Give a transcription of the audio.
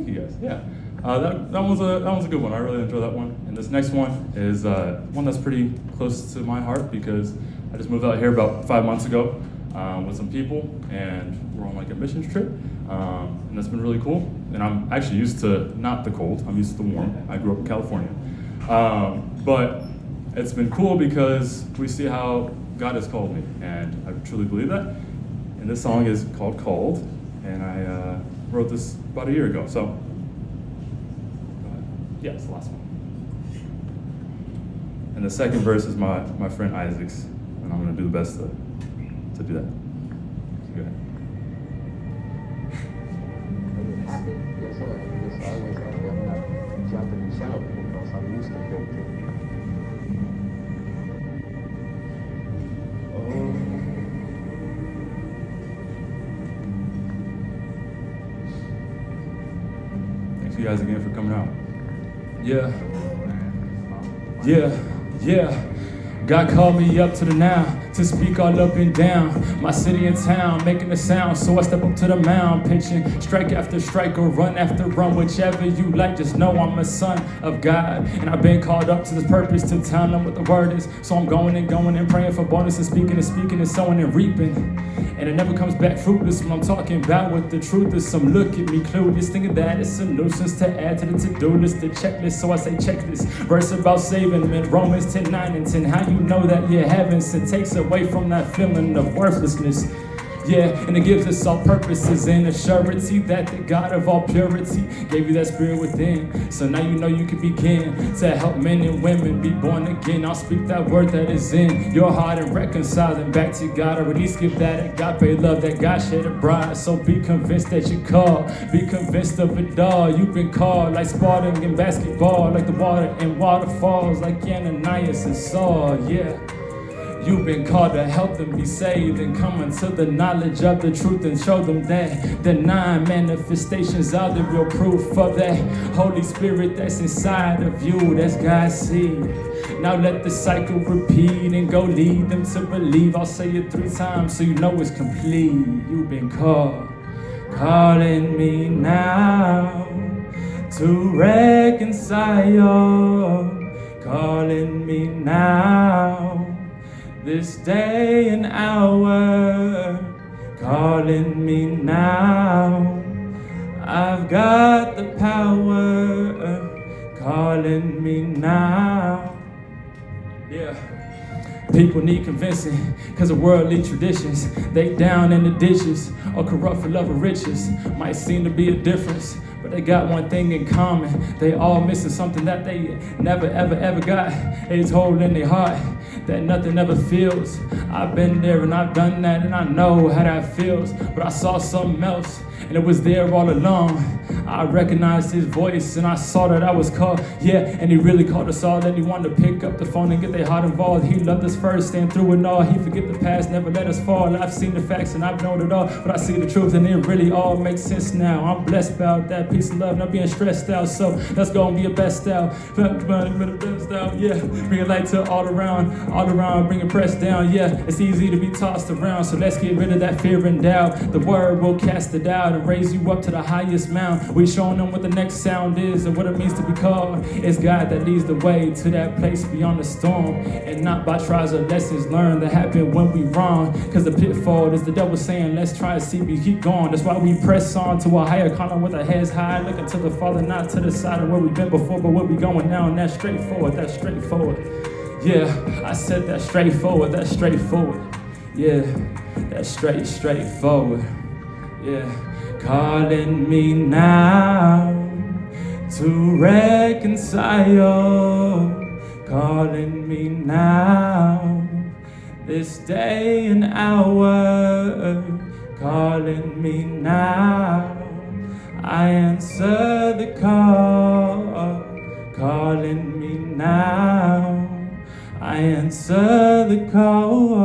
thank you guys. Yeah, that one's a good one. I really enjoyed that one. And this next one is one that's pretty close to my heart because I just moved out here about 5 months ago with some people, and we're on like a missions trip, and that's been really cool. And I'm actually used to not the cold. I'm used to the warm. I grew up in California, but it's been cool because we see how God has called me, and I truly believe that. And this song is called "Called," and I wrote this about a year ago. So, yeah, it's the last one. And the second verse is my friend Isaac's, and I'm gonna do the best to do that. So go ahead. Yes, sir. Just always have them jumping and shouting because I'm used to victory. Thanks you guys again for coming out. Yeah. God called me up to the now to speak all up and down. My city and town making a sound, so I step up to the mound, pitching strike after strike or run after run, whichever you like. Just know I'm a son of God, and I've been called up to this purpose to tell them what the word is. So I'm going and praying for bonus and speaking and sowing and reaping. And it never comes back fruitless when I'm talking about what the truth is. Some look at me clueless, thinking that it's a nuisance to add to the to-do list, the checklist. So I say check this verse about saving men, Romans 10:9 and 10. How you know that you haven't sin takes away from that feeling of worthlessness. Yeah, and it gives us all purposes and a surety that the God of all purity gave you that spirit within. So now you know you can begin to help men and women be born again. I'll speak that word that is in your heart and reconcile them back to God, or at least give that agape love that God shed abroad. So be convinced that you're called, be convinced of it all. You've been called like Spartan in basketball, like the water in waterfalls, like Ananias and Saul. Yeah. You've been called to help them be saved and come into the knowledge of the truth and show them that the 9 manifestations are the real proof of that Holy Spirit that's inside of you, that's God's seed. Now let the cycle repeat and go lead them to believe. I'll say it 3 times so you know it's complete. You've been called, calling me now to reconcile, calling me now this day and hour, calling me now. I've got the power, calling me now. Yeah. People need convincing, cause of worldly traditions. They down in the ditches, or corrupt for love of riches. Might seem to be a difference, but they got one thing in common. They all missing something that they never ever got. It's holding in their heart that nothing ever feels. I've been there and I've done that and I know how that feels. But I saw something else and it was there all along. I recognized his voice and I saw that I was called. Yeah, and he really called us all, and he wanted to pick up the phone and get their heart involved. He loved us first, stand through it all. He forget the past, never let us fall. I've seen the facts and I've known it all, but I see the truth and it really all makes sense now. I'm blessed about that peace and love, not being stressed out. So let's go and be a best out. Yeah, bring it light to all around, bring it pressed down. Yeah, it's easy to be tossed around, so let's get rid of that fear and doubt. The word will cast it out and raise you up to the highest mount. We showing them what the next sound is and what it means to be called. It's God that leads the way to that place beyond the storm, and not by trials or lessons learned that happen when we wrong. Cause the pitfall is the devil saying, let's try to see we keep going. That's why we press on to a higher calling with our heads high, looking to the Father, not to the side of where we've been before, but where we going now. And that's straightforward, that's straightforward. Yeah, I said that's straightforward, that's straightforward. Yeah, that's straightforward. Yeah, calling me now to reconcile, calling me now this day and hour, calling me now. I answer the call, calling me now. I answer the call.